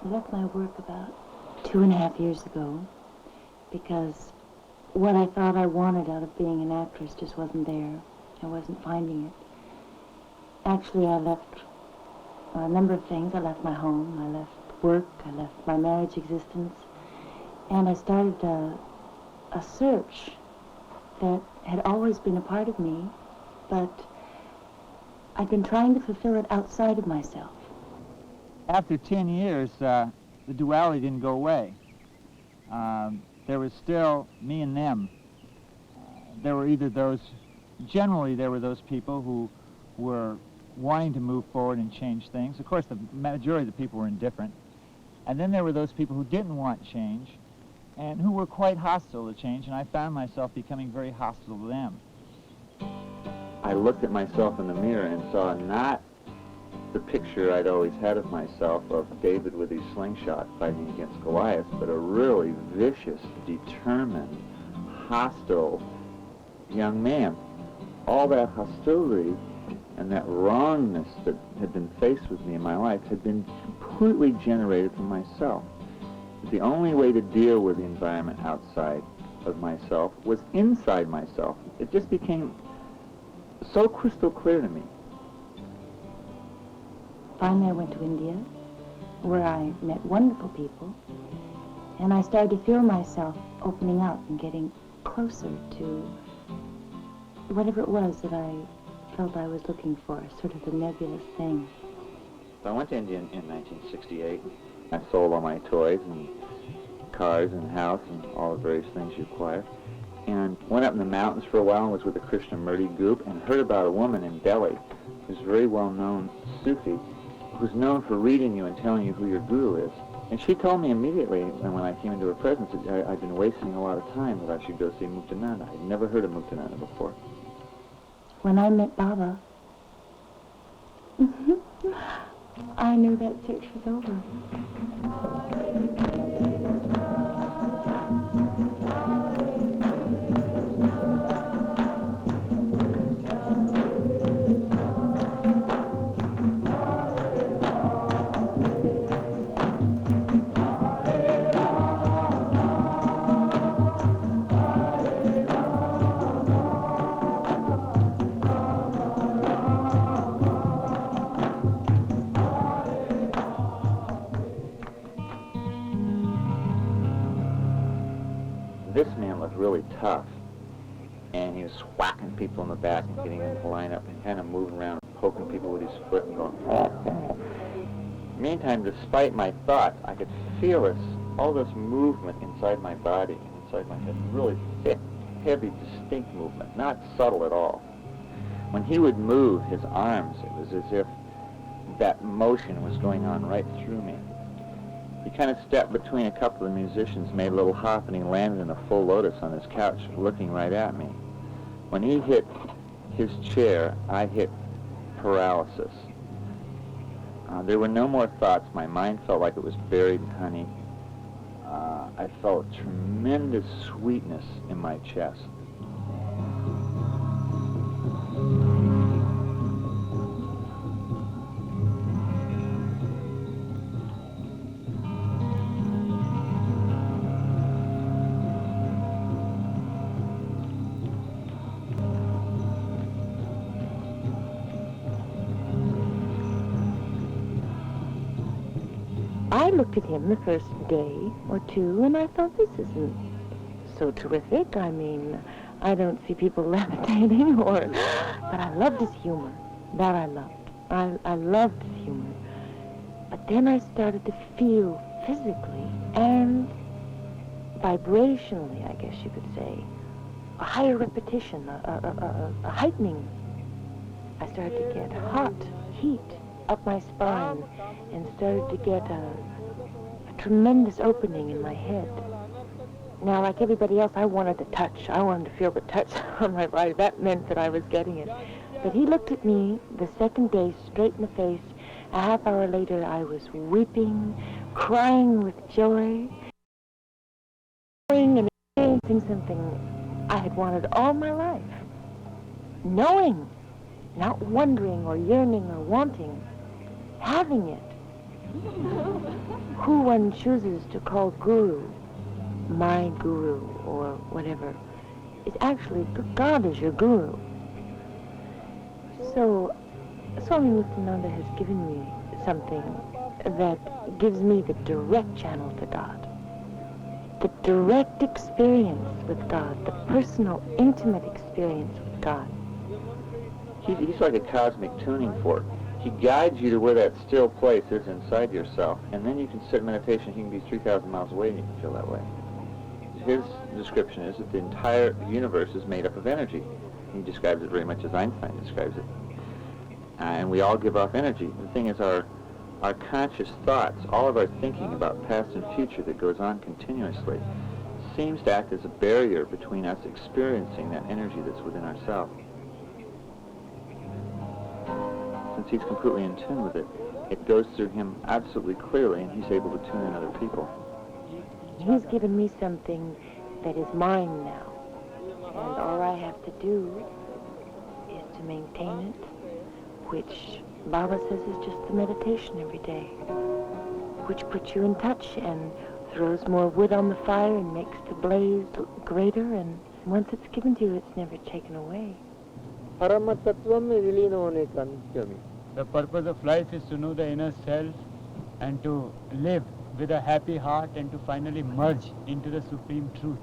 I left my work about 2.5 years ago because what I thought I wanted out of being an actress just wasn't there. I wasn't finding it. Actually, I left a number of things. I left my home, I left work, I left my marriage existence, and I started a search that had always been a part of me, but I'd been trying to fulfill it outside of myself. After 10 years, the duality didn't go away. There was still me and them. There were either those, generally there were those people who were wanting to move forward and change things. Of course, the majority of the people were indifferent. And then there were those people who didn't want change and who were quite hostile to change, and I found myself becoming very hostile to them. I looked at myself in the mirror and saw not the picture I'd always had of myself of David with his slingshot fighting against Goliath, but a really vicious, determined, hostile young man. All that hostility and that wrongness that had been faced with me in my life had been completely generated from myself. The only way to deal with the environment outside of myself was inside myself. It just became so crystal clear to me. Finally, I went to India, where I met wonderful people, and I started to feel myself opening up and getting closer to whatever it was that I felt I was looking for, sort of a nebulous thing. So I went to India in 1968. I sold all my toys and cars and house and all the various things you acquire, and went up in the mountains for a while and was with the Krishnamurti group and heard about a woman in Delhi who's a very well-known Sufi who's known for reading you and telling you who your guru is. And she told me immediately, and when I came into her presence, that I'd been wasting a lot of time, that I should go see Muktananda. I'd never heard of Muktananda before. When I met Baba, I knew that search was over. This man looked really tough, and he was whacking people in the back and getting them to line up and kind of moving around, poking people with his foot and going, oh. Meantime, despite my thoughts, I could feel all this movement inside my body, inside my head, really thick, heavy, distinct movement, not subtle at all. When he would move his arms, it was as if that motion was going on right through me. He kind of stepped between a couple of musicians, made a little hop, and he landed in a full lotus on his couch, looking right at me. When he hit his chair, I hit paralysis. There were no more thoughts. My mind felt like it was buried in honey. I felt tremendous sweetness in my chest. I looked at him the first day or two, and I thought, this isn't so terrific. I mean, I don't see people levitating, but I loved his humor. That I loved. I loved his humor. But then I started to feel physically and vibrationally, I guess you could say, a higher repetition, a heightening. I started to get hot, heat up my spine, and started to get a tremendous opening in my head. Now, like everybody else, I wanted the touch. I wanted to feel the touch on my body. That meant that I was getting it. But he looked at me the second day straight in the face. A half hour later, I was weeping, crying with joy, and experiencing something I had wanted all my life. Knowing, not wondering or yearning or wanting, having it. who one chooses to call guru, my guru or whatever, is actually God is your guru. So Swami Muktananda has given me something that gives me the direct channel to God, the direct experience with God, the personal, intimate experience with God. He's like a cosmic tuning fork. He guides you to where that still place is inside yourself, and then you can sit in meditation. He can be 3,000 miles away and you can feel that way. His description is that the entire universe is made up of energy. He describes it very much as Einstein describes it. And we all give off energy. The thing is our conscious thoughts, all of our thinking about past and future that goes on continuously, seems to act as a barrier between us experiencing that energy that's within ourselves. Since he's completely in tune with it, it goes through him absolutely clearly, and he's able to tune in other people. He's given me something that is mine now, and all I have to do is to maintain it, which Baba says is just the meditation every day, which puts you in touch and throws more wood on the fire and makes the blaze greater, and once it's given to you, it's never taken away. The purpose of life is to know the inner self and to live with a happy heart and to finally merge into the supreme truth.